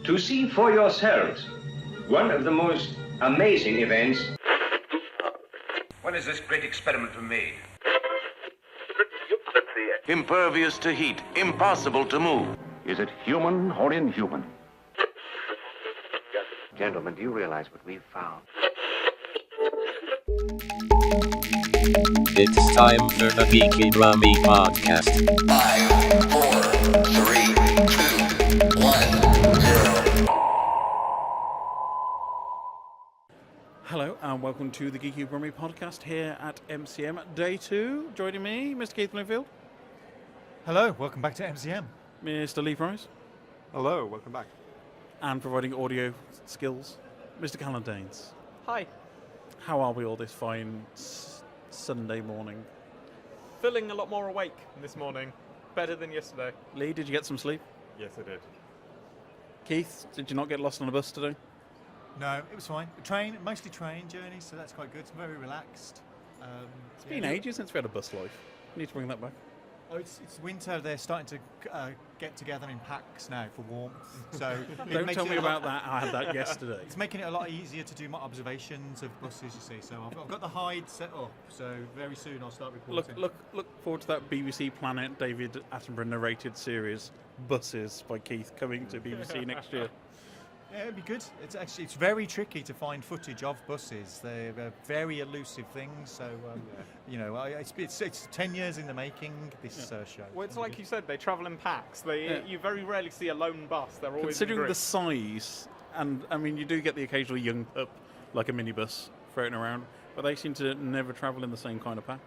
to see for yourselves one of the most amazing events. When is this great experiment made? Impervious to heat, impossible to move. Is it human or inhuman? Gentlemen, do you realize what we've found? It's time for the Geeky Brummie podcast. 5, 4, 3, 2, 1, 0. Hello and welcome to the Geeky Brummie podcast here at MCM Day 2. Joining me, Mr. Keith Bloomfield. Hello, welcome back to MCM. Mr. Lee Price. Hello, welcome back. And providing audio skills, Mr. Callan Danes. Hi. How are we all this fine Sunday morning? Feeling a lot more awake this morning. Better than yesterday. Lee, did you get some sleep? Yes, I did. Keith, did you not get lost on a bus today? No, it was fine. Mostly train journey, so that's quite good. It's very relaxed. It's been ages since we had a bus life. We need to bring that back. Oh, it's winter. They're starting to get together in packs now for warmth. So don't tell me about that. I had that yesterday. It's making it a lot easier to do my observations of buses. You see, so I've got the hide set up. So very soon I'll start reporting. Look forward to that BBC Planet David Attenborough narrated series, Buses by Keith, coming to BBC next year. Yeah, it'd be good. It's very tricky to find footage of buses. They're very elusive things. So it's 10 years in the making. This show. Well, it's like you said, they travel in packs. You very rarely see a lone bus. They're always considering the size, and I mean you do get the occasional young pup like a minibus floating around, but they seem to never travel in the same kind of pack.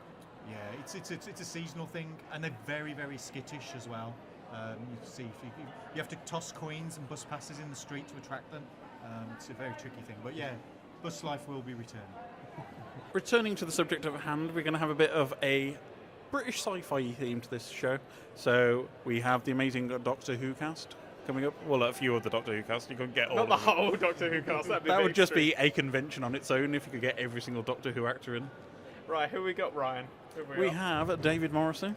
Yeah, it's a seasonal thing, and they're very, very skittish as well. You see, you have to toss coins and bus passes in the street to attract them. It's a very tricky thing, but yeah, bus life will be returning. Returning to the subject at hand, we're going to have a bit of a British sci-fi theme to this show. So we have the amazing Doctor Who cast coming up. Well, a few of the Doctor Who cast. You couldn't get all. Not the whole Doctor Who cast. That would just be a convention on its own if you could get every single Doctor Who actor in. Right, who we got, Ryan? We have David Morrissey.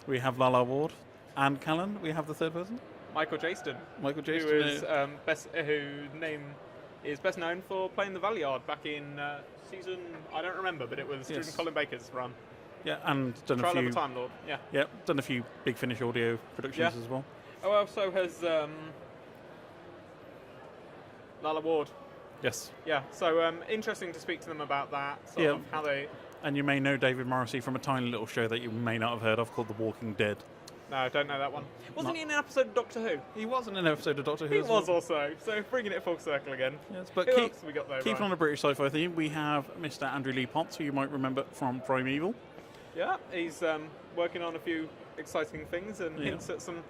We have Lala Ward. And Callan, we have the third person? Michael Jayston. Michael Jayston. Whose name is best known for playing the Valeyard back in season, I don't remember, but it was during Colin Baker's run. Yeah, and done Trial a few... of the Time Lord, yeah. Yeah, done a few Big Finish audio productions as well. Oh, well, so has Lala Ward. Yes. Yeah, so interesting to speak to them about that, sort of how they... And you may know David Morrissey from a tiny little show that you may not have heard of called The Walking Dead. No, I don't know that one. Wasn't he in an episode of Doctor Who? He was in an episode of Doctor Who. He was also. So bringing it full circle again. Yes, but Who else have we got there? Keeping on a British sci-fi theme, we have Mr. Andrew Lee Potts, who you might remember from Primeval. Yeah, he's working on a few exciting things and hints at some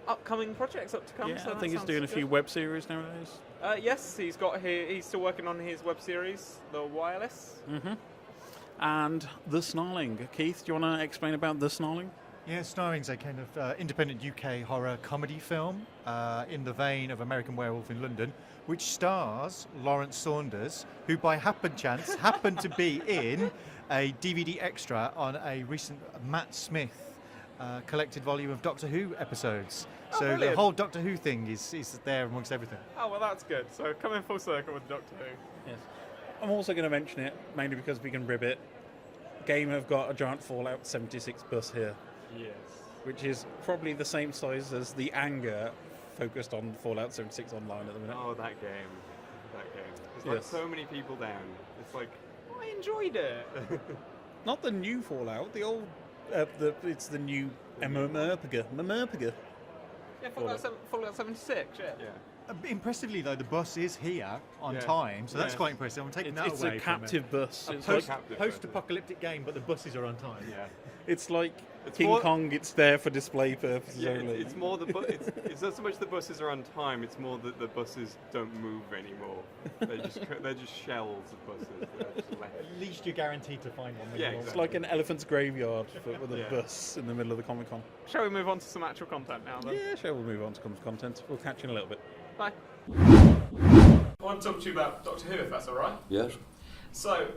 upcoming projects up to come. Yeah, so I think he's doing a few web series nowadays. Yes, he's still working on his web series, The Wireless. Mm-hmm. And The Snarling. Keith, do you want to explain about The Snarling? Yeah, Snarling's a kind of independent UK horror comedy film in the vein of American Werewolf in London, which stars Lawrence Saunders, who by chance happened to be in a DVD extra on a recent Matt Smith collected volume of Doctor Who episodes. So brilliant. The whole Doctor Who thing is there amongst everything. Oh, well, that's good. So coming full circle with Doctor Who. Yes. I'm also going to mention it, mainly because we can rib it. Game have got a giant Fallout 76 bus here. Yes. Which is probably the same size as the Anger focused on Fallout 76 Online at the minute. Oh, that game. There's like so many people down. It's like... I enjoyed it. Not the new Fallout, the old... it's the new Mmerpiga. Yeah, Fallout 76, yeah. Impressively, though, the bus is here on time, so that's quite impressive. I'm taking that away. It's a captive bus. It's a post-apocalyptic game, but the buses are on time. Yeah. It's like King Kong, it's there for display purposes only. It's more it's not so much the buses are on time, it's more that the buses don't move anymore. They're just shells of buses. At least you're guaranteed to find one. Yeah, exactly. It's like an elephant's graveyard with a bus in the middle of the Comic Con. Shall we move on to some actual content now then? Yeah, sure, we'll move on to content. We'll catch you in a little bit. Bye. I want to talk to you about Doctor Who, if that's alright. Yes. So,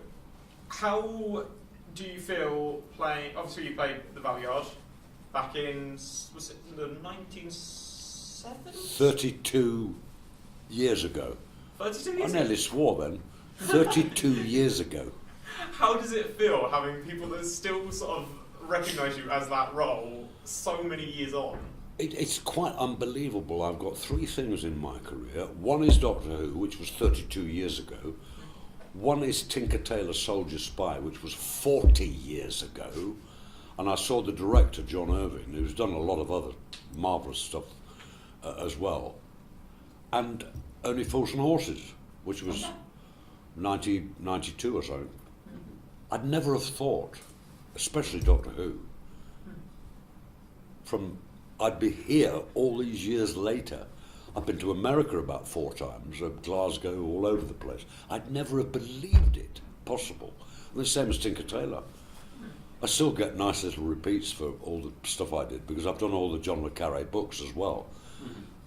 how do you feel playing... Obviously you played the Valeyard back in... Was it the 1970s? 32 years ago. 32 I years nearly ago? swore then. 32 years ago. How does it feel having people that still sort of recognise you as that role so many years on? It's quite unbelievable. I've got 3 things in my career. One is Doctor Who, which was 32 years ago. One is Tinker Tailor Soldier Spy, which was 40 years ago. And I saw the director, John Irving, who's done a lot of other marvellous stuff as well. And Only Fools and Horses, which was 1992 or so. I'd never have thought, especially Doctor Who, I'd be here all these years later. I've been to America about 4 times, Glasgow, all over the place. I'd never have believed it possible. And the same as Tinker Tailor. I still get nice little repeats for all the stuff I did because I've done all the John le Carré books as well.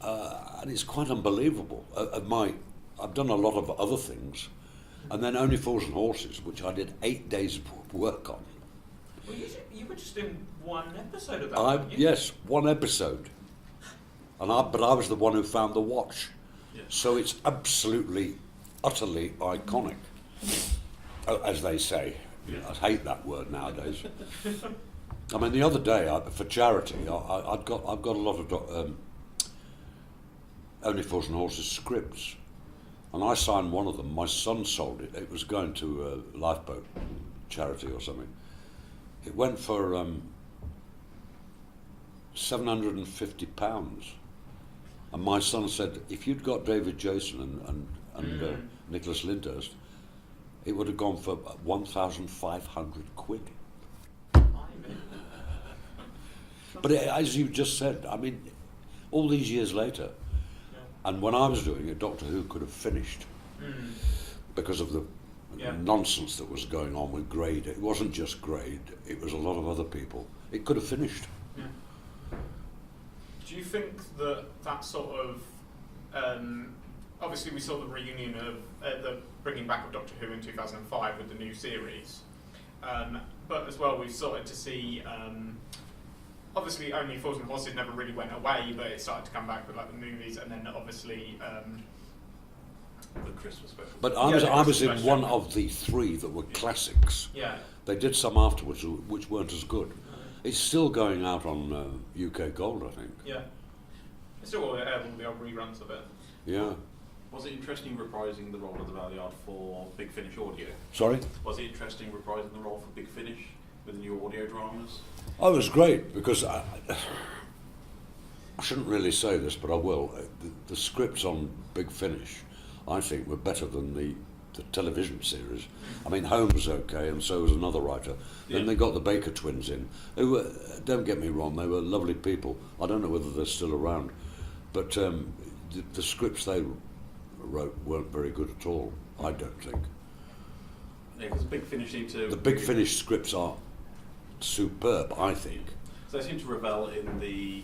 And it's quite unbelievable. I've done a lot of other things. And then Only Fools and Horses, which I did 8 days of work on. Well, you were just in one episode of that, weren't you? Yes, 1 episode. But I was the one who found the watch. Yeah. So it's absolutely, utterly iconic, as they say. Yeah. I hate that word nowadays. I mean, the other day, for charity, I've got a lot of Only Fools and Horses scripts, and I signed one of them. My son sold it. It was going to a lifeboat charity or something. It went for £750, and my son said, if you'd got David Jayston and Nicholas Lyndhurst, it would have gone for 1,500 quid. But as you just said, I mean, all these years later, and when I was doing it, Doctor Who could have finished because of the nonsense that was going on with Grade. It wasn't just Grade, it was a lot of other people. It could have finished. Yeah. Do you think that sort of, obviously we saw the reunion of the bringing back of Doctor Who in 2005 with the new series, but as well we've started to see, obviously Only Fools and Horses never really went away, but it started to come back with like the movies, and then obviously the Christmas special. But I was in one of the 3 that were classics. Yeah. They did some afterwards which weren't as good. It's still going out on UK Gold, I think. Yeah. It's still all the old reruns of it. Yeah. Was it interesting reprising the role of the Valeyard for Big Finish audio? Sorry? Was it interesting reprising the role for Big Finish with the new audio dramas? Oh, it was great because I shouldn't really say this, but I will. The scripts on Big Finish, I think, were better than the television series. I mean, Holmes was okay, and so was another writer. Then they got the Baker twins in. They were, don't get me wrong, they were lovely people. I don't know whether they're still around, but the scripts they wrote weren't very good at all, I don't think. Yeah, because Big Finish seemed to... The Big Finish scripts are superb, I think. So they seem to revel in the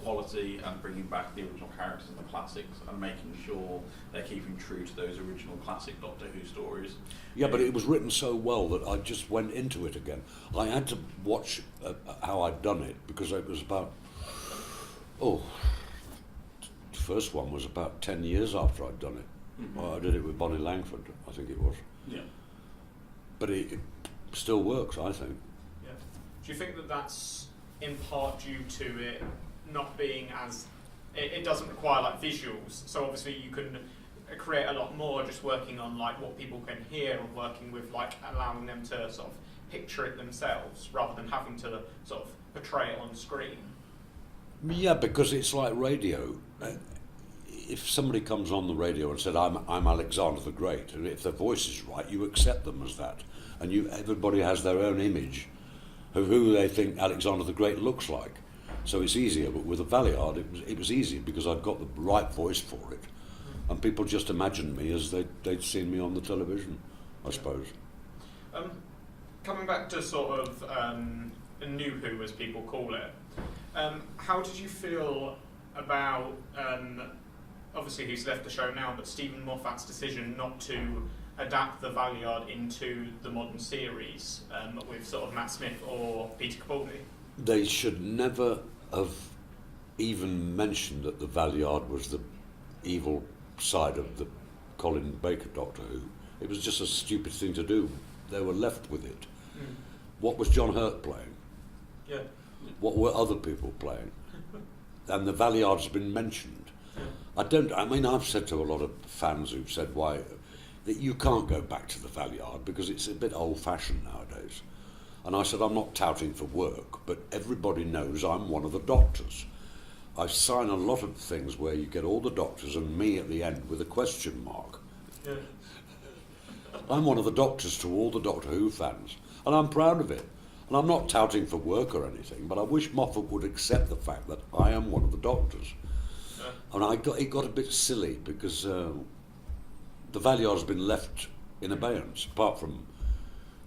quality and bringing back the original characters and the classics and making sure they're keeping true to those original classic Doctor Who stories. Yeah, but it was written so well that I just went into it again. I had to watch how I'd done it because it was about, the first one was about 10 years after I'd done it. Mm-hmm. I did it with Bonnie Langford, I think it was. Yeah. But it still works, I think. Yeah. Do you think that that's in part due to it not being as... It doesn't require like visuals, so obviously you can create a lot more just working on like what people can hear and working with like allowing them to sort of picture it themselves rather than having to sort of portray it on screen? Yeah, because it's like radio. If somebody comes on the radio and said, I'm Alexander the Great, and if their voice is right, you accept them as that. And everybody has their own image of who they think Alexander the Great looks like. So it's easier, but with a Valeyard, it was easy because I'd got the right voice for it. And people just imagined me as they'd seen me on the television, I suppose. Coming back to sort of a new Who, as people call it, how did you feel about, obviously he's left the show now, but Stephen Moffat's decision not to adapt the Valeyard into the modern series with sort of Matt Smith or Peter Capaldi? They should never have even mentioned that the Valeyard was the evil side of the Colin Baker Doctor Who. It was just a stupid thing to do. They were left with it. What was John Hurt playing? Yeah. What were other people playing? And the Valeyard's been mentioned. I've said to a lot of fans who've said that you can't go back to the Valeyard because it's a bit old-fashioned nowadays. And I said, I'm not touting for work, but everybody knows I'm one of the doctors. I sign a lot of things where you get all the doctors and me at the end with a question mark. Yeah. I'm one of the doctors to all the Doctor Who fans, and I'm proud of it. And I'm not touting for work or anything, but I wish Moffat would accept the fact that I am one of the doctors. And it got a bit silly because the Valeyard's been left in abeyance, apart from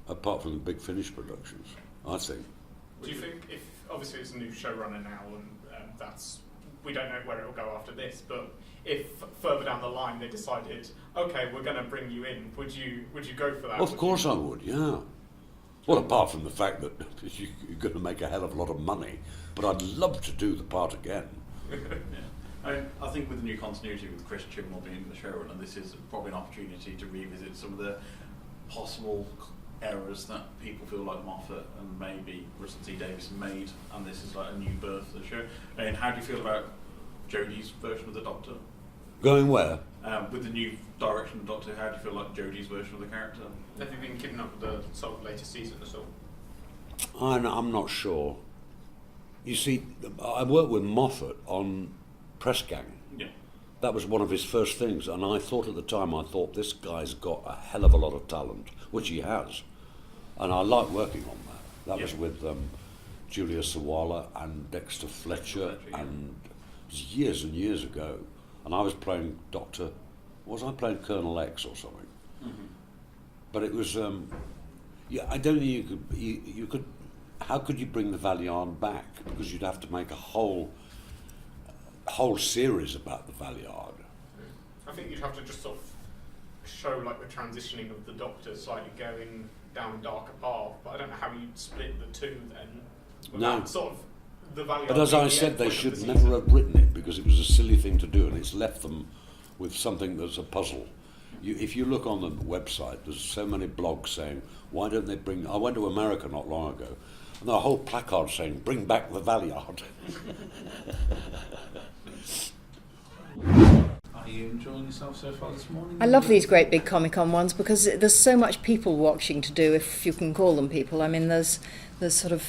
the Big Finish productions, I think. Do you think, if obviously it's a new showrunner now, and we don't know where it will go after this, but if further down the line they decided, okay, we're going to bring you in, would you go for that? Of course I would, yeah. Well, apart from the fact that you're going to make a hell of a lot of money, but I'd love to do the part again. I think with the new continuity with Chris Chibnall being the showrunner, this is probably an opportunity to revisit some of the possible errors that people feel like Moffat and maybe Russell T Davies made, and this is like a new birth of the show. And how do you feel about Jodie's version of the Doctor? Going where? With the new direction of the Doctor, how do you feel like Jodie's version of the character? Have you been keeping up with the sort of latest season at all? I'm not sure. You see, I worked with Moffat on Press Gang. Yeah. That was one of his first things, and I thought at the time, this guy's got a hell of a lot of talent, which he has. And I like working on that. That was with Julia Sawala and Dexter Fletcher, and it was years and years ago. And I was playing was I playing Colonel X or something? Mm-hmm. But it was, I don't think you could, how could you bring the Valeyard back? Because you'd have to make a whole series about the Valeyard. I think you'd have to just sort of show like the transitioning of the Doctor slightly going down a darker path, but I don't know how you'd split the two then. No. Sort of the Valeyard. But as I said, they should never have written it because it was a silly thing to do, and it's left them with something that's a puzzle. If you look on the website, there's so many blogs saying, why don't they bring... I went to America not long ago, and there are a whole placard saying, bring back the Valeyard. Are you enjoying yourself so far this morning? I love these great big Comic-Con ones because there's so much people watching to do, if you can call them people. I mean, there's sort of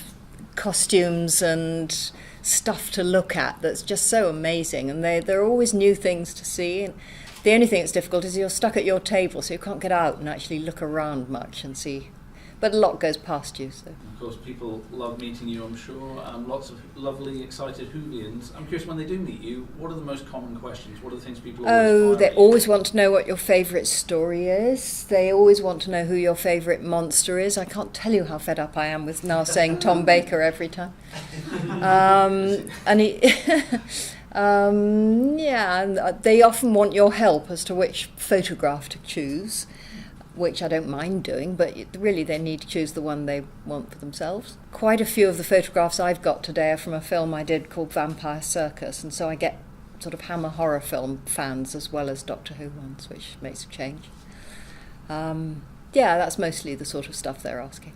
costumes and stuff to look at that's just so amazing, and there are always new things to see. And the only thing that's difficult is you're stuck at your table, so you can't get out and actually look around much and see. But a lot goes past you. So. Of course, people love meeting you, I'm sure. Lots of lovely, excited Whovians. I'm curious, when they do meet you, what are the most common questions? What are the things people always they always want to know what your favourite story is. They always want to know who your favourite monster is. I can't tell you how fed up I am with now saying Tom Baker every time. And they often want your help as to which photograph to choose, which I don't mind doing, but really they need to choose the one they want for themselves. Quite a few of the photographs I've got today are from a film I did called Vampire Circus, and so I get sort of Hammer horror film fans as well as Doctor Who ones, which makes a change. That's mostly the sort of stuff they're asking.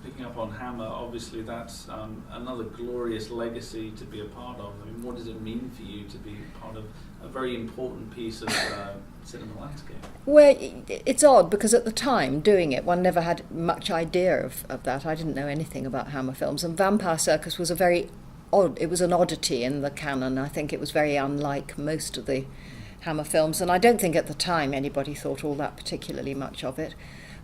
Picking up on Hammer, obviously that's another glorious legacy to be a part of. I mean, what does it mean for you to be part of a very important piece of cinema landscape? Well, it's odd because at the time doing it, one never had much idea of that. I didn't know anything about Hammer films, and Vampire Circus was it was an oddity in the canon. I think it was very unlike most of the Hammer films, and I don't think at the time anybody thought all that particularly much of it.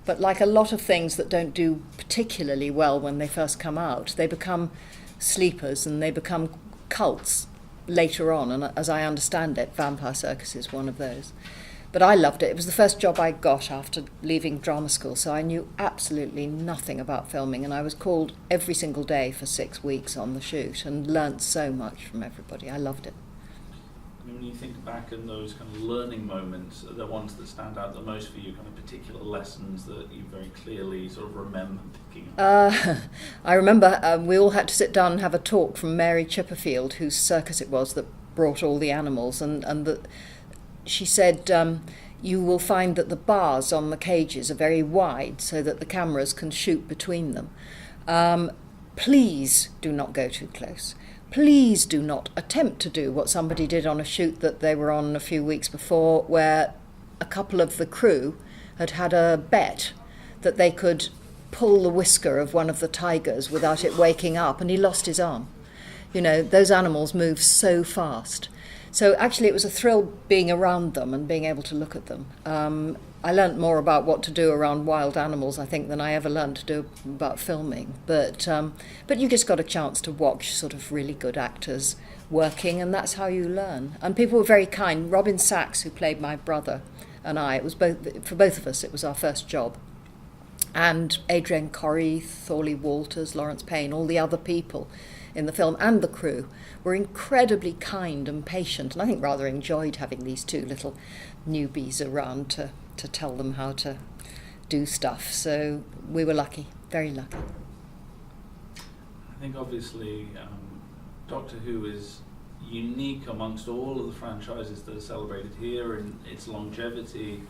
But like a lot of things that don't do particularly well when they first come out, they become sleepers and they become cults later on. And as I understand it, Vampire Circus is one of those. But I loved it. It was the first job I got after leaving drama school, so I knew absolutely nothing about filming. And I was called every single day for 6 weeks on the shoot and learnt so much from everybody. I loved it. I mean, when you think back in those kind of learning moments, are the ones that stand out the most for you, kind of particular lessons that you very clearly sort of remember picking up? I remember we all had to sit down and have a talk from Mary Chipperfield, whose circus it was that brought all the animals, and she said, you will find that the bars on the cages are very wide so that the cameras can shoot between them. Please do not go too close. Please do not attempt to do what somebody did on a shoot that they were on a few weeks before, where a couple of the crew had a bet that they could pull the whisker of one of the tigers without it waking up, and he lost his arm. You know, those animals move so fast. So actually it was a thrill being around them and being able to look at them. I learnt more about what to do around wild animals, I think, than I ever learned to do about filming. But you just got a chance to watch sort of really good actors working, and that's how you learn. And people were very kind. Robin Sachs, who played my brother, and I, it was for both of us, it was our first job. And Adrienne Corrie, Thorley Walters, Lawrence Payne, all the other people in the film and the crew were incredibly kind and patient, and I think rather enjoyed having these two little newbies around to tell them how to do stuff. So we were lucky, very lucky. I think obviously Doctor Who is unique amongst all of the franchises that are celebrated here in its longevity,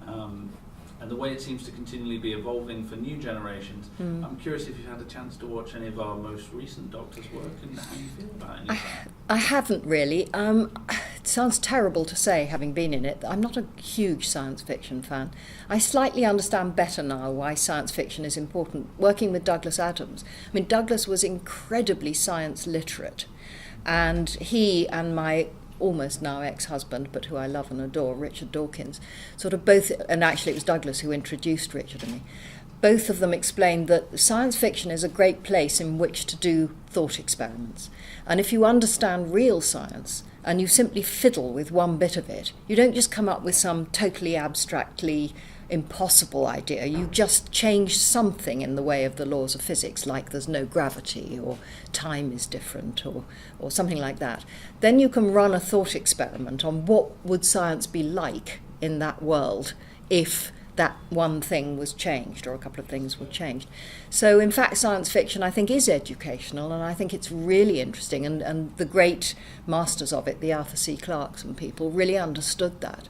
and the way it seems to continually be evolving for new generations. I'm curious if you've had a chance to watch any of our most recent Doctor's work and how you feel about it. I haven't really. It sounds terrible to say, having been in it. I'm not a huge science fiction fan. I slightly understand better now why science fiction is important. Working with Douglas Adams, I mean, Douglas was incredibly science literate, and he and my almost now ex-husband, but who I love and adore, Richard Dawkins, sort of both, and actually it was Douglas who introduced Richard and me, both of them explained that science fiction is a great place in which to do thought experiments. And if you understand real science and you simply fiddle with one bit of it, you don't just come up with some totally abstractly impossible idea, you just change something in the way of the laws of physics, like there's no gravity or time is different or something like that. Then you can run a thought experiment on what would science be like in that world if that one thing was changed or a couple of things were changed. So in fact science fiction I think is educational, and I think it's really interesting, and the great masters of it, the Arthur C. Clarkes and people, really understood that.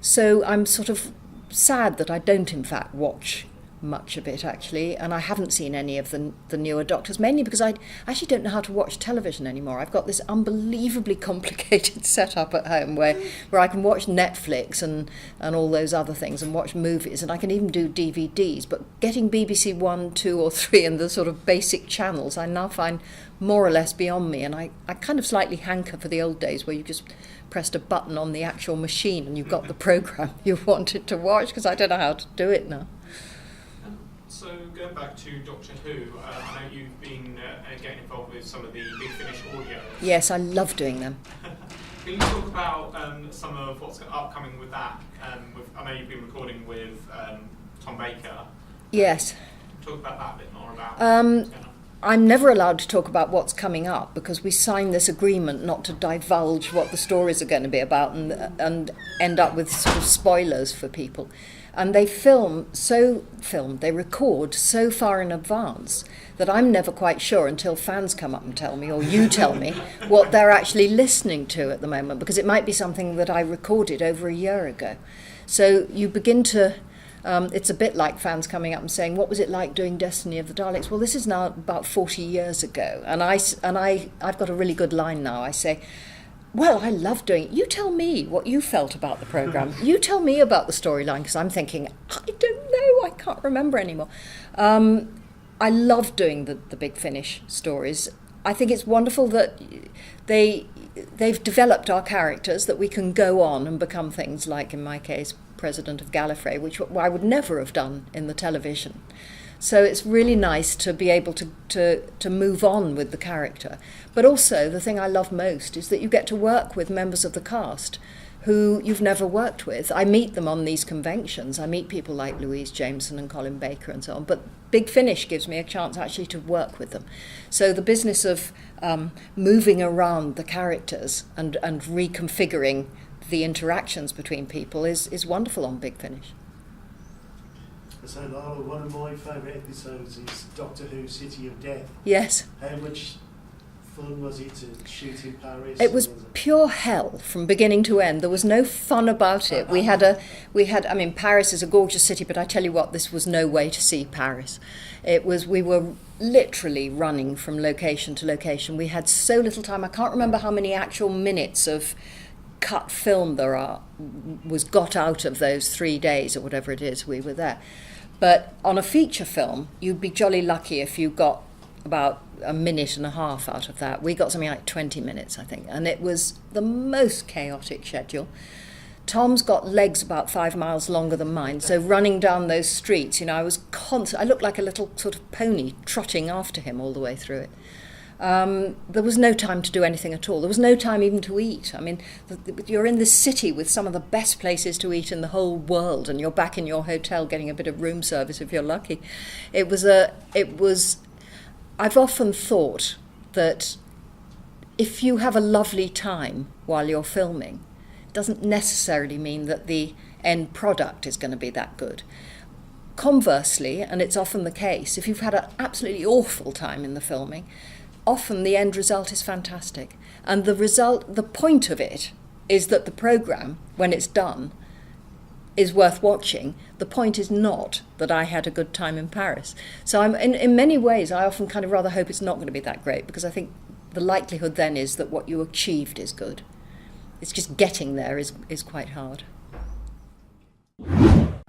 So I'm sort of sad that I don't in fact watch much of it actually, and I haven't seen any of the newer Doctors, mainly because I actually don't know how to watch television anymore. I've got this unbelievably complicated setup at home where I can watch Netflix and all those other things and watch movies, and I can even do DVDs, but getting BBC 1, 2 or 3 and the sort of basic channels I now find more or less beyond me, and I kind of slightly hanker for the old days where you just pressed a button on the actual machine and you got the programme you wanted to watch, because I don't know how to do it now. So going back to Doctor Who, I know you've been getting involved with some of the Big Finish audio. Yes, I love doing them. Can you talk about some of what's upcoming with that? I know you've been recording with Tom Baker. Yes. Talk about that a bit more about I'm never allowed to talk about what's coming up because we signed this agreement not to divulge what the stories are going to be about and end up with sort of spoilers for people. And they they record so far in advance that I'm never quite sure until fans come up and tell me, or you tell me, what they're actually listening to at the moment, because it might be something that I recorded over a year ago. So you begin to... it's a bit like fans coming up and saying, what was it like doing Destiny of the Daleks? Well, this is now about 40 years ago. And I've got a really good line now. I say, well, I love doing it. You tell me what you felt about the programme. You tell me about the storyline, because I'm thinking, I don't know, I can't remember anymore. I love doing the Big Finish stories. I think it's wonderful that they've developed our characters, that we can go on and become things like, in my case, President of Gallifrey, which I would never have done in the television. So it's really nice to be able to move on with the character. But also, the thing I love most is that you get to work with members of the cast who you've never worked with. I meet them on these conventions. I meet people like Louise Jameson and Colin Baker and so on. But Big Finish gives me a chance actually to work with them. So the business of moving around the characters and reconfiguring the interactions between people is wonderful on Big Finish. So Lala, one of my favourite episodes is Doctor Who City of Death. Yes. How much fun was it to shoot in Paris? It was pure hell from beginning to end. There was no fun about it. I mean, Paris is a gorgeous city, but I tell you what, this was no way to see Paris. We were literally running from location to location. We had so little time. I can't remember how many actual minutes of cut film was got out of those 3 days or whatever it is we were there. But on a feature film, you'd be jolly lucky if you got about a minute and a half out of that. We got something like 20 minutes, I think, and it was the most chaotic schedule. Tom's got legs about 5 miles longer than mine, so running down those streets, I was I looked like a little sort of pony trotting after him all the way through it. There was no time to do anything at all. There was no time even to eat. I mean, you're in this city with some of the best places to eat in the whole world, and you're back in your hotel getting a bit of room service if you're lucky. I've often thought that if you have a lovely time while you're filming, it doesn't necessarily mean that the end product is going to be that good. Conversely, and it's often the case, if you've had an absolutely awful time in the filming, often the end result is fantastic. And the point of it is that the programme, when it's done, is worth watching. The point is not that I had a good time in Paris. So in many ways, I often kind of rather hope it's not going to be that great, because I think the likelihood then is that what you achieved is good. It's just getting there is quite hard.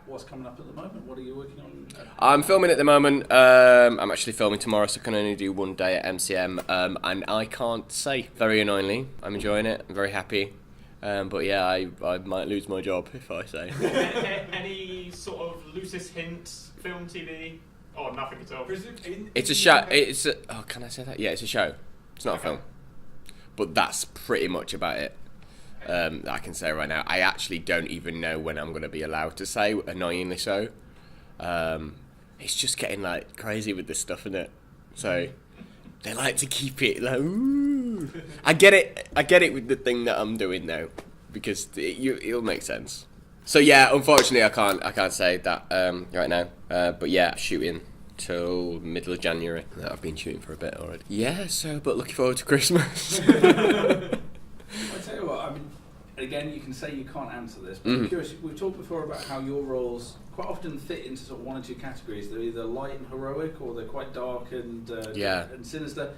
What's coming up at the moment? What are you working on? I'm filming at the moment. I'm actually filming tomorrow, so I can only do one day at MCM. And I can't say, very annoyingly. I'm enjoying it. I'm very happy. But yeah, I might lose my job if I say. Any sort of loosest hints, film, TV, or nothing at all? It's a show. Can I say that? Yeah, it's a show. It's not a film. But that's pretty much about it. I can say right now. I actually don't even know when I'm going to be allowed to say, annoyingly so. It's just getting like crazy with this stuff, isn't it? So they like to keep it like, ooh. I get it with the thing that I'm doing now, because it'll make sense. So yeah, unfortunately I can't say that right now. But yeah, shooting till middle of January. I've been shooting for a bit already. Yeah, but looking forward to Christmas. I tell you what, I mean, again, you can say you can't answer this, but I'm curious. We've talked before about how your roles quite often fit into sort of one or two categories. They're either light and heroic, or they're quite dark and sinister.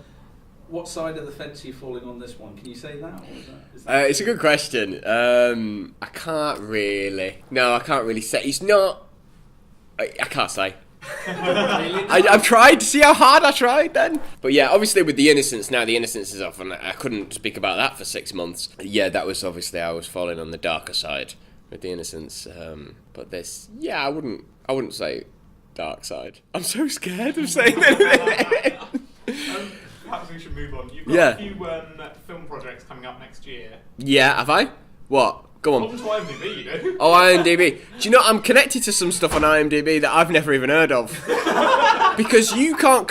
What side of the fence are you falling on this one? Can you say that? Or is that it's a good question. I can't really say. It's not. I can't say. I've tried to see how hard I tried then. But yeah, obviously with The Innocents, now The Innocents is off, and I couldn't speak about that for 6 months. Yeah, that was obviously, I was falling on the darker side with The Innocents. But this, yeah, I wouldn't say dark side. I'm so scared of saying that. Perhaps we should move on. You've got a few film projects coming up next year. Yeah, have I? What? Go on. Welcome to IMDb, you know. Oh, IMDb. Do you know, I'm connected to some stuff on IMDb that I've never even heard of. Because you can't...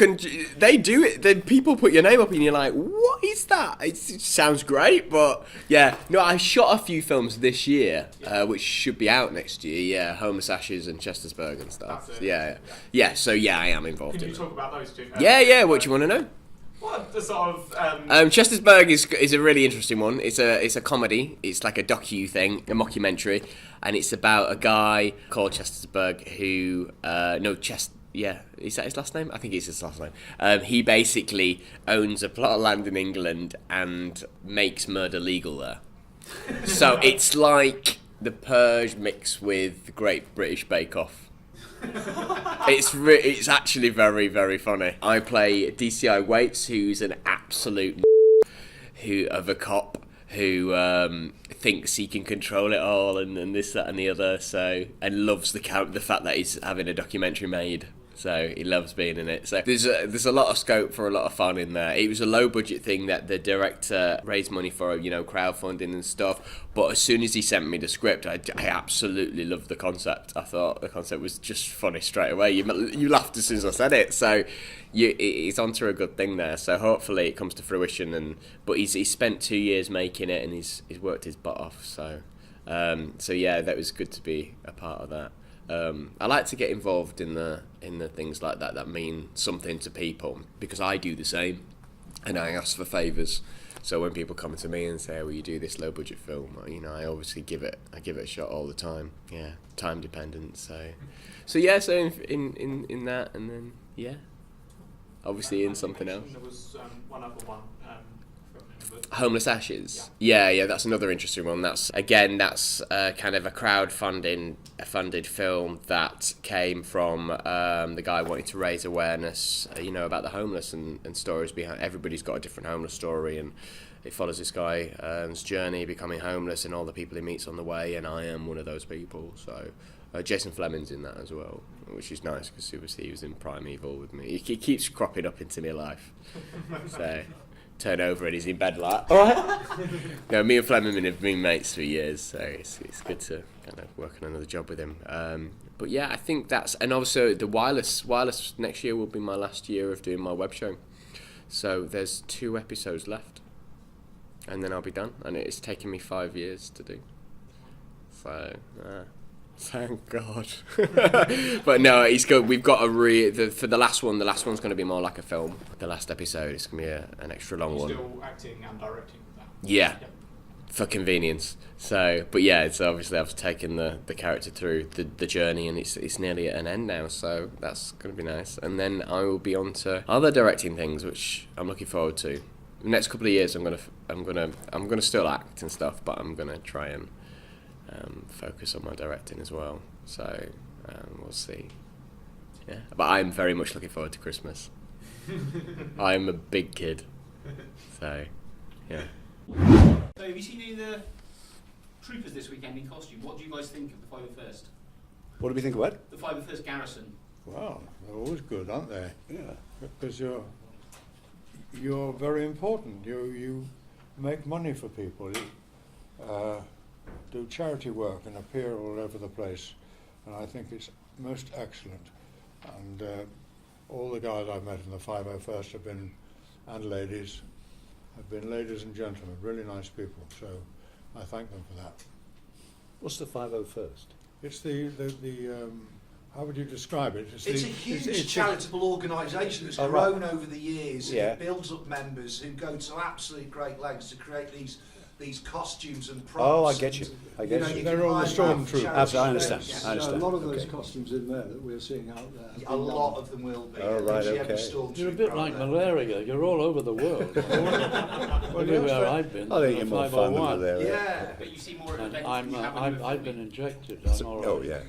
they do it. Then people put your name up and you're like, what is that? It sounds great, but... Yeah. No, I shot a few films this year, which should be out next year. Yeah, Homeless Ashes and Chestersburg and stuff. That's it. Yeah, so yeah, I am involved in Can you talk about those two? Yeah, what do you want to know? What the sort of... Chestersburg is a really interesting one. It's a comedy. It's like a docu thing, a mockumentary, and it's about a guy called Chestersburg who is that his last name? I think it's his last name. He basically owns a plot of land in England and makes murder legal there. So it's like The Purge mixed with the Great British Bake Off. It's actually very, very funny. I play DCI Waits, who's an absolute of a cop who thinks he can control it all and this, that, and the other. So, and loves the fact that he's having a documentary made So he loves being in it. So there's a lot of scope for a lot of fun in there. It was a low budget thing that the director raised money for, crowdfunding and stuff. But as soon as he sent me the script, I absolutely loved the concept. I thought the concept was just funny straight away. You laughed as soon as I said it. So he's onto a good thing there. So hopefully it comes to fruition. But he's spent 2 years making it, and he's worked his butt off. So yeah, that was good to be a part of that. I like to get involved in the things like that mean something to people, because I do the same, and I ask for favours. So when people come to me and say, "Will you do this low budget film?" I obviously give it a shot all the time. Yeah, time dependent. So yeah, so in that, and then yeah, obviously in something else. There was one other one. Homeless Ashes. Yeah, that's another interesting one. That's kind of a funded film that came from the guy wanting to raise awareness, about the homeless and stories behind. Everybody's got a different homeless story, and it follows this guy's journey becoming homeless and all the people he meets on the way, and I am one of those people. So Jayston Fleming's in that as well, which is nice because he was in Primeval with me. He keeps cropping up into my life. So turn over and he's in bed like, all right. Me and Fleming have been mates for years, so it's good to kind of work on another job with him. But yeah, I think and also the wireless next year will be my last year of doing my web show. So there's 2 episodes left, and then I'll be done, and it's taken me 5 years to do. So thank God. But no, it's good. We've got for the last one. The last one's going to be more like a film. The last episode is going to be an extra long one. Still acting and directing with that. Yeah, for convenience. So, but yeah, it's obviously I've taken the character through the journey, and it's nearly at an end now. So that's going to be nice. And then I will be on to other directing things, which I'm looking forward to. The next couple of years, I'm gonna still act and stuff, but I'm gonna try and focus on my directing as well. So we'll see. Yeah, but I'm very much looking forward to Christmas. I'm a big kid, so yeah. So have you seen any of the troopers this weekend in costume? What do you guys think of the 501st? What do we think of what? The 501st Garrison. Wow, they're always good, aren't they? Yeah. Because you're very important. You make money for people. You do charity work and appear all over the place, and I think it's most excellent. And all the guys I've met in the 501st and ladies have been ladies and gentlemen, really nice people. So I thank them for that. What's the 501st? It's the how would you describe it? It's a huge charitable organisation that's grown over the years. And it builds up members who go to absolutely great lengths to create these costumes and props. Oh, I get you. They're all the stormtroopers. Absolutely, I understand. I understand. A lot of those costumes in there that we're seeing out there. A lot of them will be. Oh, right, okay. You're a bit like malaria. You're all over the world. Everywhere I've been. I think you're more fun than malaria. Yeah. But you see more I've been injected. I'm all right. Oh, yeah.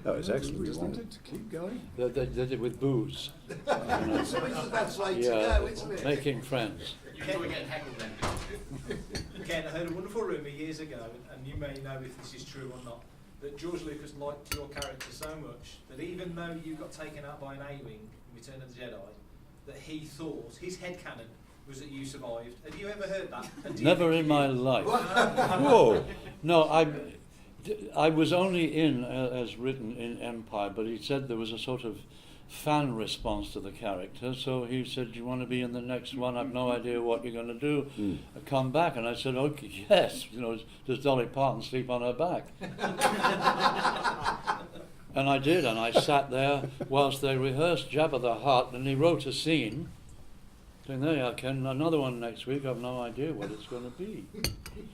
That was excellent, isn't it? To keep going. They did it with booze. It's the best way to go, isn't it? Making friends. You enjoy getting heckled then? Ken, I heard a wonderful rumour years ago, and you may know if this is true or not, that George Lucas liked your character so much that even though you got taken out by an A-Wing in Return of the Jedi, that he thought, his headcanon was that you survived. Have you ever heard that? Never in my life. Whoa! No, I was only in, as written in Empire, but he said there was a sort of fan response to the character, so he said, "Do you want to be in the next one? I've no idea what you're going to do. Come back." And I said, "Okay, yes. Does Dolly Parton sleep on her back?" And I did, and I sat there whilst they rehearsed Jabba the Hutt, and he wrote a scene, saying, "There you are, Ken, another one next week. I've no idea what it's going to be."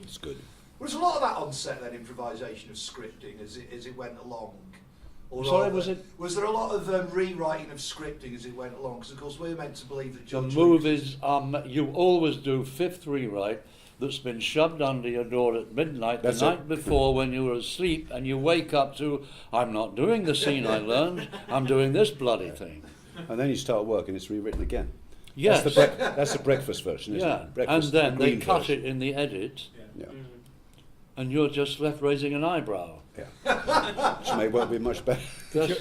It's good. Was a lot of that on set then, improvisation of scripting as it went along? Or Sorry, was there a lot of rewriting of scripting as it went along? Because of course we're meant to believe that the movies you always do fifth rewrite that's been shoved under your door at midnight the night before when you were asleep, and you wake up to, "I'm not doing the scene I learned. I'm doing this bloody thing." And then you start work and it's rewritten again. Yes, that's the breakfast version, isn't it? Breakfast, and then they cut version. it in the edit. Yeah. And you're just left raising an eyebrow. Yeah. Which may well be much better. Have you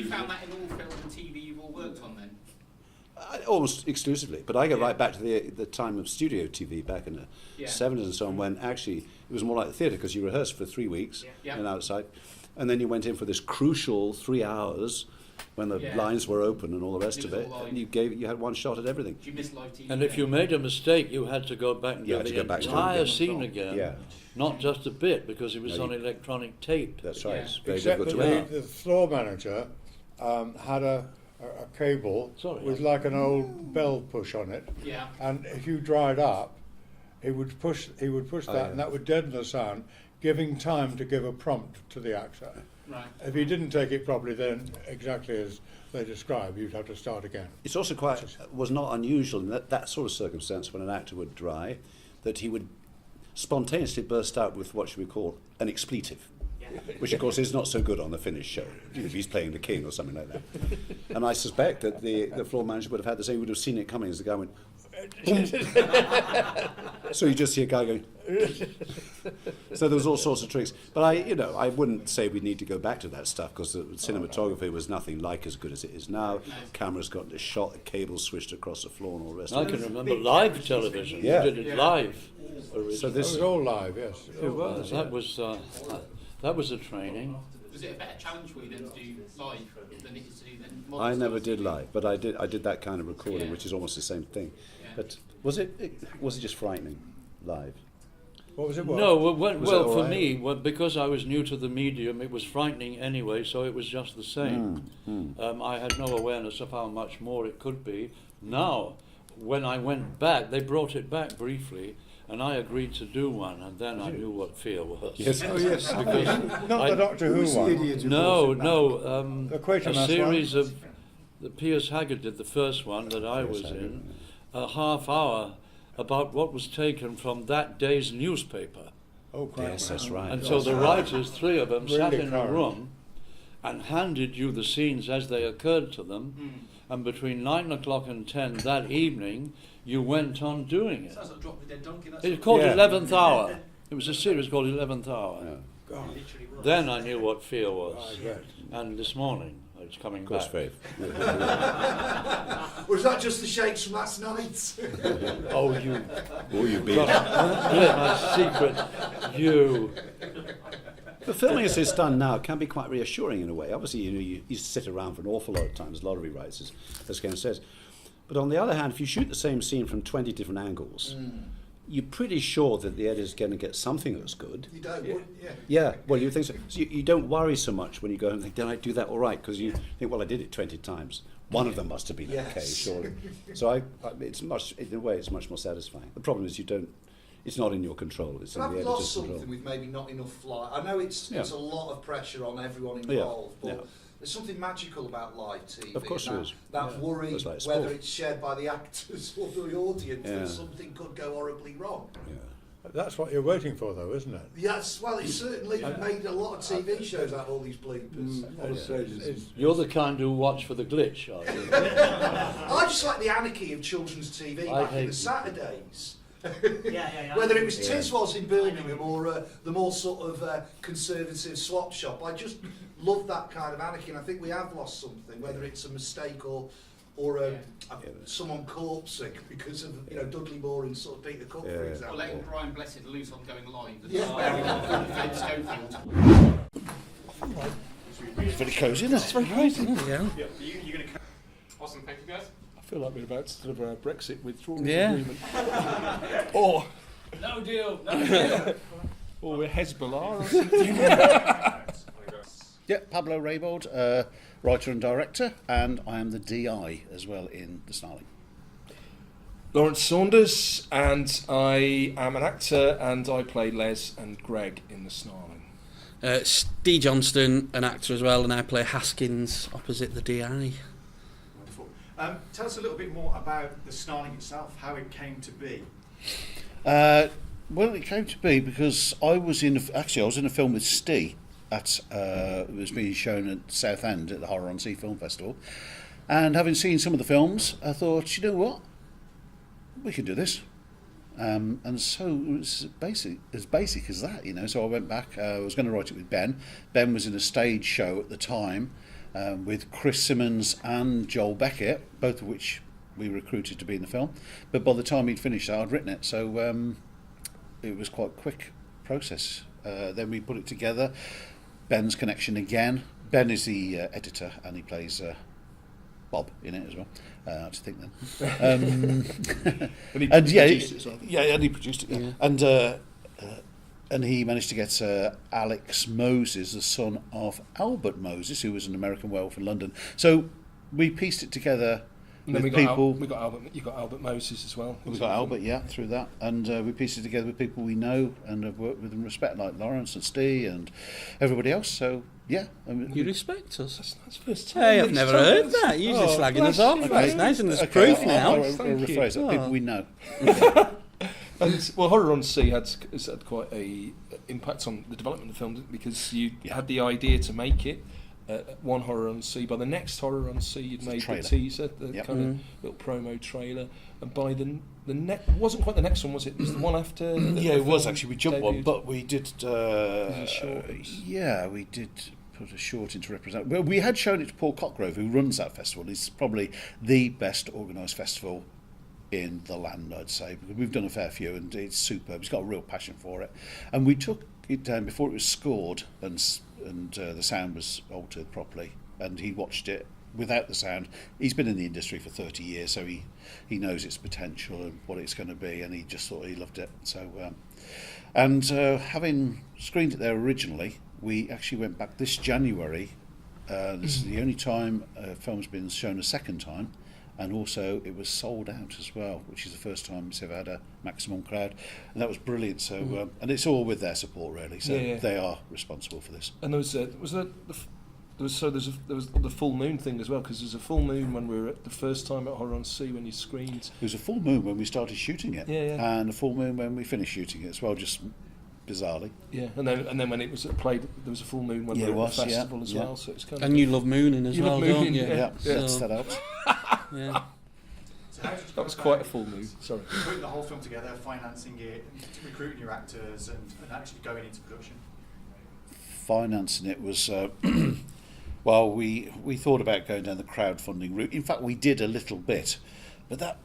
found that in all film and TV you've all worked on then? Almost exclusively, but I go right back to the time of studio TV back in the 70s and so on, when actually it was more like the theatre, because you rehearsed for 3 weeks and outside, and then you went in for this crucial 3 hours when the lines were open and all the rest of it, and you had one shot at everything. Do you miss live TV? And if you made a mistake, you had to go back and do the entire scene again, not just a bit, because it was on electronic tape. That's right. It's very Except difficult that to the floor manager had a cable with like an old bell push on it, and if you dried up, he would push that, and that would deaden the sound, giving time to give a prompt to the actor. Right. If he didn't take it properly, then exactly as they describe, you'd have to start again. It's also was not unusual in that sort of circumstance when an actor would dry, that he would spontaneously burst out with what should we call an expletive, which of course is not so good on the finished show, if he's playing the king or something like that. And I suspect that the floor manager would have had the same, would have seen it coming as the guy went, boom. So you just see a guy going. So there was all sorts of tricks, but I wouldn't say we need to go back to that stuff, because the cinematography was nothing like as good as it is now. Cameras got the shot, the cables switched across the floor, and all the rest. I can remember live television. Yeah. You did it live. So this was all live, yes. It was. That was a training. Was it a better challenge for you then to do live than it is to do then? I never did live, but I did that kind of recording, which is almost the same thing. But was it just frightening live? What was it? No, well for me, because I was new to the medium, it was frightening anyway, so it was just the same. I had no awareness of how much more it could be. Now, when I went back, they brought it back briefly, and I agreed to do one, and then I knew what fear was. Yes. Oh, yes. Not the Doctor Who one. No. The a series of the Piers Haggard did the first one that I was in, a half hour about what was taken from that day's newspaper. Oh, yes, that's right. And so the writers, 3 of them, Really sat in a current. room and handed you the scenes as they occurred to them, and between 9 o'clock and 10 that evening, you went on doing it. Sounds like Drop the Dead Donkey. It was called 11th Hour. It was a series called 11th Hour. Then I knew what fear was. And this morning, it's coming back. Was that just the shakes from last night? Oh, you beat. My secret. You. The filming as it's done now can be quite reassuring in a way. Obviously, you sit around for an awful lot of times, a lot of rewrites, as Ken says. But on the other hand, if you shoot the same scene from 20 different angles, you're pretty sure that the editor's going to get something that's good. You don't, Yeah, well, you think so. So you don't worry so much when you go home and think, did I do that all right? Because you think, well, I did it 20 times. One of them must have been okay, surely. So in a way, it's much more satisfying. The problem is it's not in your control. It's in the editor's control. I've lost something with maybe not enough light. I know it's a lot of pressure on everyone involved, but there's something magical about live TV. Of course there is. That worry, It's like whether sport. it's shared by the actors or the audience, that something could go horribly wrong. That's what you're waiting for, though, isn't it? Yes, well, it's certainly made a lot of TV shows out of all these bleepers. You're the kind who watch for the glitch, are you? I just like the anarchy of children's TV back in the Saturdays. Whether it was Tiswas in Birmingham or the more sort of conservative swap shop, I just love that kind of anarchy, and I think we have lost something, whether it's a mistake or someone corpsing because of Dudley Moore and sort of Peter Cook, for example. Or letting Brian Blessed loose on going live. It's very cosy, isn't it? It's very cosy. Awesome, thank you guys. I feel like we're about to deliver a Brexit withdrawal agreement. Or no deal. or we're Hezbollah or something. Yeah, Pablo Raybould, writer and director, and I am the DI as well in The Snarling. Lawrence Saunders, and I am an actor, and I play Les and Greg in The Snarling. Steve Johnston, an actor as well, and I play Haskins opposite the DI. Wonderful. Tell us a little bit more about The Snarling itself, how it came to be. Well, it came to be because I was in a film with Steve. It was being shown at Southend at the Horror on Sea Film Festival, and having seen some of the films, I thought, you know what, we could do this. And so it was as basic as that, you know. So I went back. I was going to write it with Ben. Ben was in a stage show at the time with Chris Simmons and Joel Beckett, both of which we recruited to be in the film. But by the time he'd finished that, I'd written it. So it was quite a quick process. Then we put it together. Ben's connection again. Ben is the editor, and he plays Bob in it as well. I just think then. And he and produced it as well. yeah, and he produced it. Yeah. And he managed to get Alex Moses, the son of Albert Moses, who was an American werewolf in London. So we pieced it together. And then with you got Albert Moses as well. We got Albert, yeah, through that, and we pieced it together with people we know and have worked with and respect, like Lawrence and Steve and everybody else. So yeah, You respect us. That's the first time. Hey, I've never heard that. You're just slagging us off. That's nice, and there's proof now. I'll rephrase that. People we know. And, well, Horror on Sea has had quite a impact on the development of the film, because you had the idea to make it. One Horror on Sea. By the next Horror on Sea, you'd made the teaser, the kind of little promo trailer, and by the wasn't quite the next one, was it? It was the one after. Yeah, it was actually. We jumped one, but we did. Yeah, we did put a short in to represent. Well, we had shown it to Paul Cockgrove, who runs that festival. It's probably the best organised festival in the land, I'd say, because we've done a fair few, and it's superb. He's got a real passion for it, and we took it down before it was scored, and the sound was altered properly, and he watched it without the sound. He's been in the industry for 30 years, so he knows its potential and what it's going to be, and he just thought he loved it. So having screened it there originally, we actually went back this January. This is the only time a film's been shown a second time, and also it was sold out as well, which is the first time it's ever had a maximum crowd, and that was brilliant. So and it's all with their support, really. So they are responsible for this. And there was the full moon thing as well, because there's a full moon when we were at the first time at Horror on Sea when you screened. There was a full moon when we started shooting it, and a full moon when we finished shooting it as well, just bizarrely. Yeah, and then when it was played, there was a full moon when we were at the festival as well. So it's kind of. And you love mooning as well, don't you? Yeah, that helps. Yeah. So how did you that was quite a full moon. Sorry. Putting the whole film together, financing it, recruiting your actors, and actually going into production. Financing it was. Well, we thought about going down the crowdfunding route. In fact, we did a little bit, but that,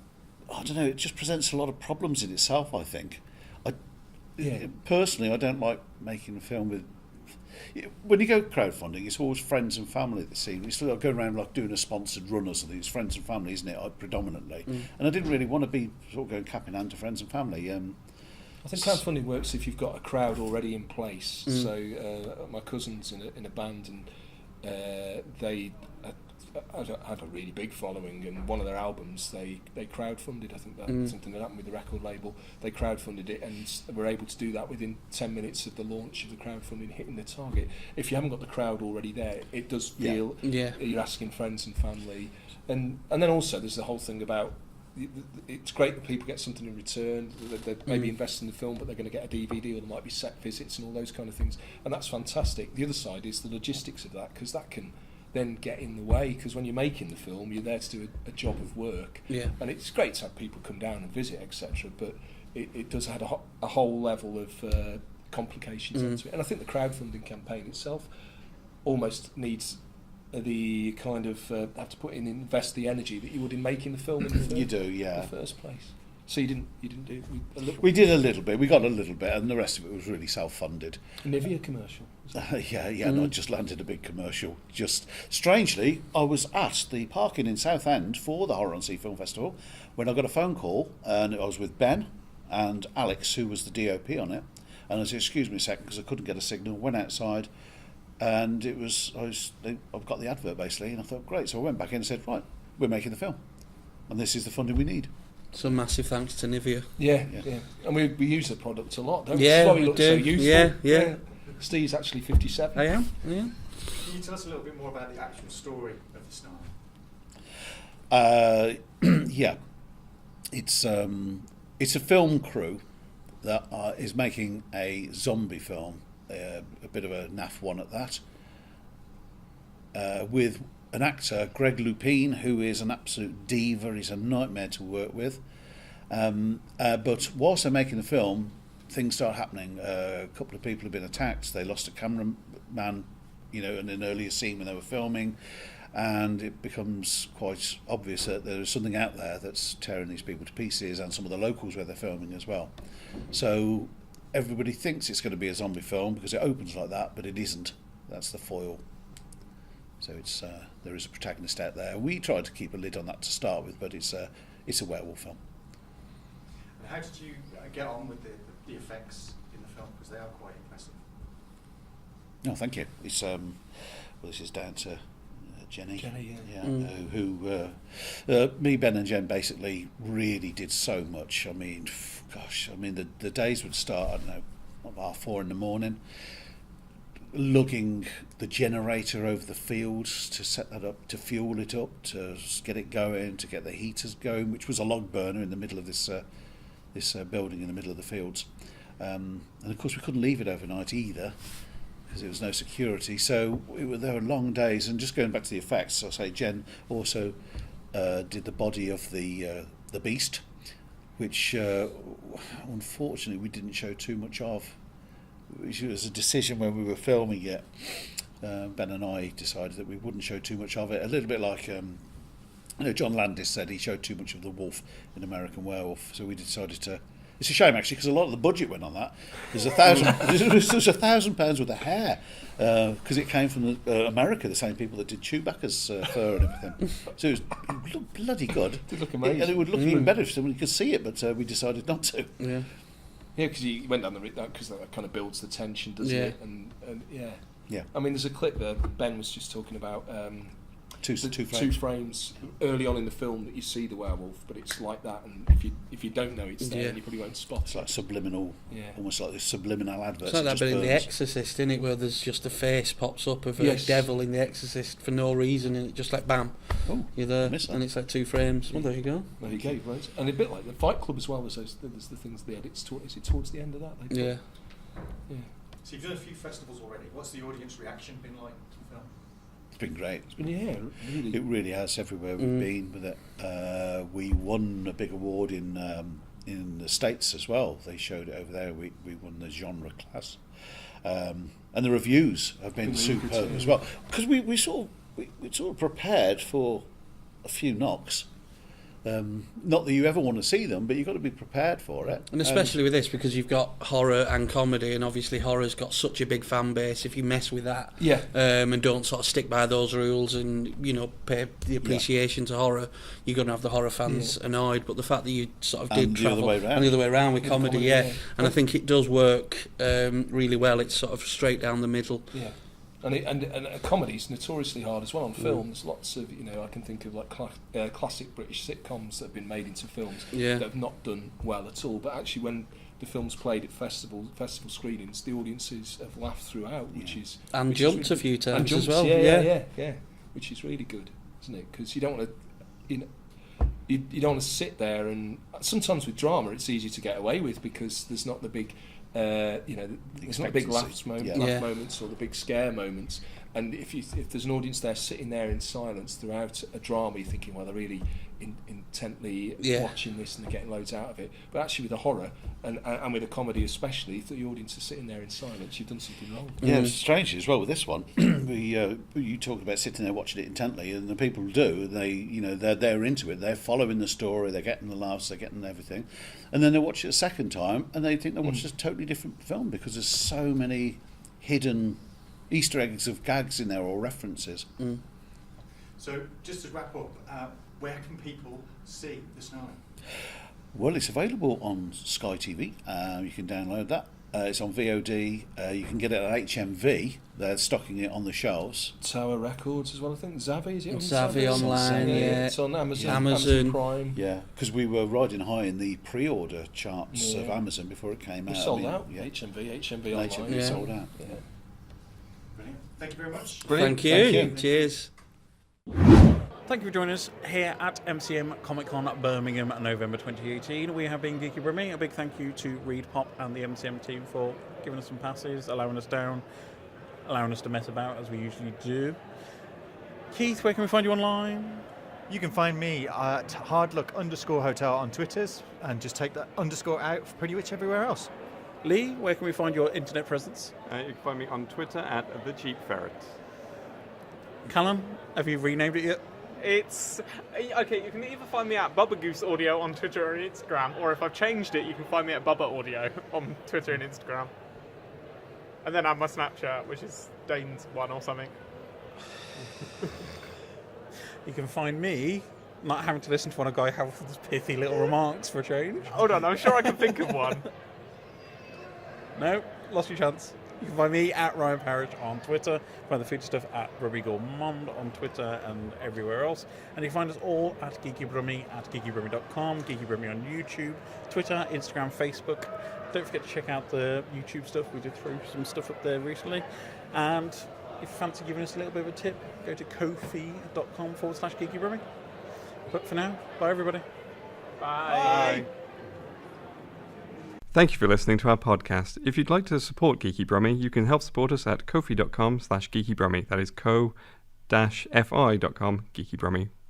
I don't know, it just presents a lot of problems in itself, I think. Personally, I don't like making a film with. When you go crowdfunding, it's always friends and family that see. You still go around like doing a sponsored run or something. It's friends and family, isn't it? Predominantly, and I didn't really want to be sort of going cap in hand to friends and family. I think crowdfunding works if you've got a crowd already in place. So my cousin's in a band, and they had a really big following, and one of their albums they crowdfunded. I think that something that happened with the record label. They crowdfunded it and were able to do that within 10 minutes of the launch of the crowdfunding hitting the target. If you haven't got the crowd already there, it does feel you're asking friends and family, and then also there's the whole thing about it's great that people get something in return. They maybe invest in the film, but they're going to get a DVD, or there might be set visits and all those kind of things, and that's fantastic. The other side is the logistics of that, because that can then get in the way, because when you're making the film, you're there to do a job of work, and it's great to have people come down and visit, etc., but it does add a whole level of complications into it. And I think the crowdfunding campaign itself almost needs the kind of have to invest the energy that you would in making the film in the first place. So you didn't do a little. We did a little bit. We got a little bit, and the rest of it was really self-funded. Nivea commercial. No, I just landed a big commercial. Just strangely, I was at the parking in Southend for the Horror on Sea Film Festival when I got a phone call, and I was with Ben and Alex, who was the DOP on it, and I said, "Excuse me a second," because I couldn't get a signal. Went outside, and I've got the advert basically, and I thought, great. So I went back in and said, right, we're making the film, and this is the funding we need. So massive thanks to Nivea. Yeah. And we use the product a lot, don't we? Yeah, That's why we we look do. so youthful. Yeah. Steve's actually 57. I am. Yeah. Can you tell us a little bit more about the actual story of the Snarling? Yeah, it's a film crew that is making a zombie film, a bit of a naff one at that, with an actor, Greg Lupine, who is an absolute diva. He's a nightmare to work with, But whilst they're making the film, things start happening. A couple of people have been attacked. They lost a cameraman, in an earlier scene when they were filming, and it becomes quite obvious that there is something out there that's tearing these people to pieces, and some of the locals where they're filming as well. So everybody thinks it's going to be a zombie film because it opens like that, but it isn't. That's the foil. So it's there is a protagonist out there. We tried to keep a lid on that to start with, but it's a werewolf film. And how did you get on with the effects in the film? Because they are quite impressive. No, thank you. It's this is down to Jenny. Who me, Ben, and Jen basically really did so much. I mean, the days would start, I don't know, about 4 a.m, lugging the generator over the fields to set that up, to fuel it up, to get it going, to get the heaters going, which was a log burner in the middle of this building in the middle of the fields. And of course we couldn't leave it overnight either, because there was no security. So there were long days. And just going back to the effects, I say Jen also did the body of the beast, which unfortunately we didn't show too much of. It was a decision when we were filming it. Ben and I decided that we wouldn't show too much of it. A little bit like John Landis said he showed too much of the wolf in American Werewolf. So we decided to. It's a shame actually, because a lot of the budget went on that. There's £1,000 worth of hair, because it came from America, the same people that did Chewbacca's fur and everything. So it looked bloody good. It did look amazing. And it would look even better if somebody could see it, but we decided not to. Yeah. Yeah, because you went down the route because that kind of builds the tension, doesn't it? And yeah. Yeah. I mean, there's a clip there. Ben was just talking about two frames early on in the film that you see the werewolf, but it's like that, and if you don't know it's there, then you probably won't spot it. It's like subliminal, almost like the subliminal adverts. It's like that bit in The Exorcist, isn't it, where there's just a face pops up of a devil in The Exorcist for no reason, and it just like bam, you're there, and it's like 2 frames. Well, there you go. There you go, right? And a bit like the Fight Club as well. There's the things the edits. Is it towards the end of that? Yeah. So you've done a few festivals already. What's the audience reaction been like to the film? It's been great. Really. It really has everywhere we've been with it. We won a big award in the States as well. They showed it over there. We won the genre class, and the reviews have been superb as well. Because we sort of prepared for a few knocks. Not that you ever want to see them, but you've got to be prepared for it. And especially with this, because you've got horror and comedy, and obviously horror's got such a big fan base. If you mess with that, and don't sort of stick by those rules, and pay the appreciation to horror, you're going to have the horror fans annoyed. But the fact that you sort of did travel and the other way around with comedy, and I think it does work really well. It's sort of straight down the middle. Yeah. And a comedy's notoriously hard as well on film. There's lots of, I can think of like classic British sitcoms that have been made into films that have not done well at all. But actually, when the film's played at festival screenings, the audiences have laughed throughout, which is jumped a few times as well. Yeah, which is really good, isn't it? Because you don't want to, you don't want to sit there, and sometimes with drama, it's easy to get away with because there's not the big. There's not big laugh moments or the big scare moments, and if there's an audience there sitting there in silence throughout a drama, you're thinking, well, they're really intently watching this and they're getting loads out of it. But actually, with a horror and with a comedy especially, if the audience is sitting there in silence, you've done something wrong. Yeah, it's strange as well with this one. You talked about sitting there watching it intently, and the people who do, they're into it. They're following the story. They're getting the laughs. They're getting everything, and then they watch it a second time, and they think they watched a totally different film because there's so many hidden Easter eggs of gags in there or references. So, just to wrap up, where can people see the Snarling? Well, it's available on Sky TV. You can download that. It's on VOD. You can get it at HMV. They're stocking it on the shelves. Tower Records as well, I think. Zavi, is it on Zavi online, It's on Amazon Prime. Yeah, because we were riding high in the pre-order charts of Amazon before it came out. It sold out. HMV online. HMV sold out. Yeah. Brilliant. Thank you very much. Thank you. Cheers. Thank you for joining us here at MCM Comic Con Birmingham, November 2018. We have been Geeky Brummie. A big thank you to Reed Pop and the MCM team for giving us some passes, allowing us down, allowing us to mess about as we usually do. Keith, where can we find you online? You can find me at hardluck_hotel on Twitters, and just take that underscore out for pretty much everywhere else. Lee, where can we find your internet presence? You can find me on Twitter at The Cheap Ferret. Callum, have you renamed it yet? It's okay. You can either find me at Bubba Goose Audio on Twitter or Instagram, or if I've changed it, you can find me at Bubba Audio on Twitter and Instagram. And then I have my Snapchat, which is Dane's one or something. You can find me not having to listen to one of Guy Halford's pithy little remarks for a change. Hold on, I'm sure I can think of one. No, lost your chance. You can find me at Ryan Parrish on Twitter. Find the feature stuff at Robbie Gourmand on Twitter and everywhere else. And you can find us all at Geeky Brummie, at geekybrummie.com, Geeky Brummie on YouTube, Twitter, Instagram, Facebook. Don't forget to check out the YouTube stuff. We did throw some stuff up there recently. And if you fancy giving us a little bit of a tip, go to ko-fi.com/Geeky Brummie. But for now, bye everybody. Bye. Thank you for listening to our podcast. If you'd like to support Geeky Brummie, you can help support us at ko-fi.com/Geeky Brummie. That is ko-fi.com Geeky Brummie.